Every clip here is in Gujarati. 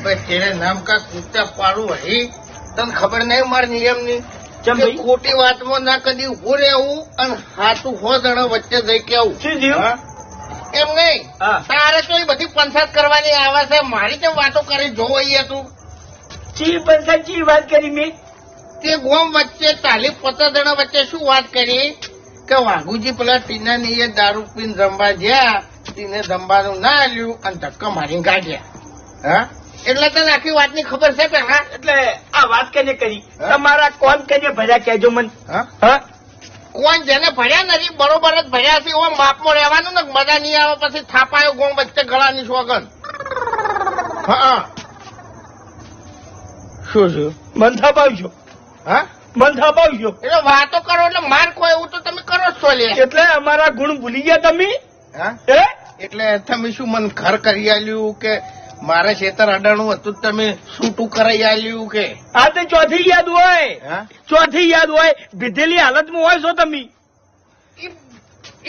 તેરે નામ કા કૂતા પાડું વળી તને ખબર નહીં મારા નિયમની કેમ કે ભાઈ? ખોટી વાતમાં ના કદી ઉભું રહેવું અને હાથું હો જણા વચ્ચે જઈ કેવું શું થયું? હા? એમ નહીં હા. તારે તો એ બધી પંચાયત કરવાની આવે છે મારી કેમ વાતો કરી જોવો અહીંયા તું ચી પંચાયત ચી વાત કરી મેં? તે ગોમ વચ્ચે 40-50 જણા વચ્ચે શું વાત કરી કે વાઘુજી પેલા ટીના ની દારૂ પીને જમવા ગયા ટીને જમવાનું ના આલ્યું અને ધક્કા મારીને કાઢ્યા હા એટલે તને આખી વાતની ખબર છે પેલા એટલે આ વાત કેને કરી? હા? તમારા કોણ કેને ભર્યા કહેજો મને. હા હા? કોણ જેને ભર્યા નથી બરોબર જ ભર્યા છે એવો માપમાં રહેવાનું ને મજા નહીં આવે પછી થાપાયો ગોમ વચ્ચે ગળાની સોગન હા શું શું મન થાપાવજો? હા મન થાપાવજો એટલે વાતો કરો એટલે માર કોઈ એવું તો તમે કરો જ છો લે એટલે અમારા ગુણ ભૂલી ગયા તમે? હા હે? એટલે તમે શું મને ઘર કરી આલ્યું કે મારે ખેતર અડાણું હતું તમે છૂટું કરાઈ આલ્યું કે આ તો ચોથી યાદ હોય. હા ચોથી યાદ હોય ભીધેલી હાલતમાં હોય છો તમે.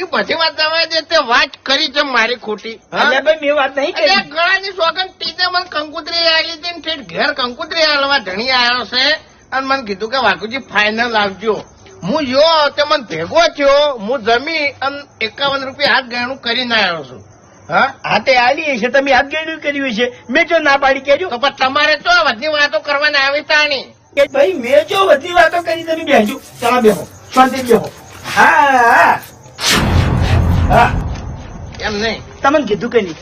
એ બધી વાત આવે છે તે વાત કરી છે મારી ખોટી હા? અલ્યા ભાઈ મેં વાત નહીં એટલે કરી. ગળાની સોગન ટીને મને કંકુતરી આલી હતી ને ઠેઠ ઘેર કંકુતરી આલવા ધણી આવ્યો છે અને મને કીધું કે વાઘુજી ફાઇનલ આવજો હું યો તે મને ભેગો થયો હું જમી અને 51 રૂપિયા હાથ ગણું કરીને આવ્યો છું હા હાથે આલી છે તમે હાથ ગેડ્યું કર્યું છે મેં જો ના પાડી કેજો. તો પણ તમારે તો બધી વાતો કરવાની આવી તાણી કે ભાઈ મેં જો બધી વાતો કરી તમે બેસજો. ચાલો બેહો શાંતિ બેહો. હા હા એમ નહીં તમને કીધું કે નહીં?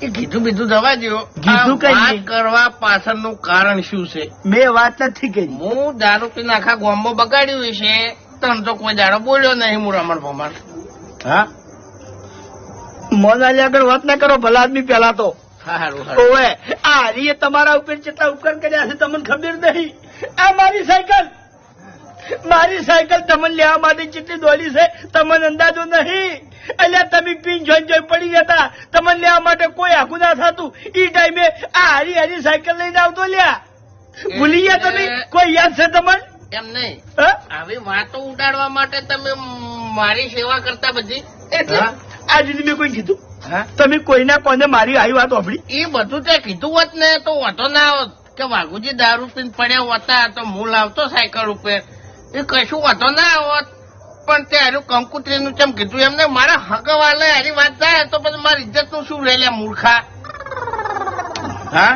એ કીધું બીજું દવા દો કીધું કઈ વાત નહીં. કરવા પાછળનું કારણ શું છે મેં વાત નથી કરી. હું દારૂ પીને આખા ગામમાં બગાડ્યું છે તને તો કોઈ દાડો બોલ્યો નહીં હું રમણ ભમણ હા મોન આલી આગળ વાત ના કરો ભલા આદમી પેલા તો. સારું સારું ઓવે આ હરીએ તમારા ઉપર કેટલા ઉપકાર કર્યા છે તમને ખબર નહીં. આ મારી સાયકલ તમને લેવા માટે કેટલી દોડી છે તમને અંદાજો નહીં. એટલે તમે પીન જોઈ જોઈ પડી જતા તમને લેવા માટે કોઈ આખું ના થતું. ઈ ટાઈમે આ હરી સાયકલ લઈને આવતો લ્યા ભૂલી ગયા તમે? કોઈ યાદ છે તમને? એમ નહીં હા? આવી વાતો ઉડાડવા માટે તમે મારી સેવા કરતા બધી એટલે હા? આ સુધી મેં કોઈ કીધું હા તમે કોઈના કોને મારી આવી વાત સાંભળી? એ બધું તે કીધું હોત ને તો વાંધો ના આવત કે વાઘુજી દારૂ પીને પડ્યા હતા તો હું લાવતો સાયકલ ઉપર એ કશું વાંધો ના આવત પણ તે હારું કંકુત્રીનું કેમ કીધું એમને મારા હકવાલે હારી વાત થાય તો પછી મારી ઇજ્જત નું શું રહે લ્યા મૂર્ખા હા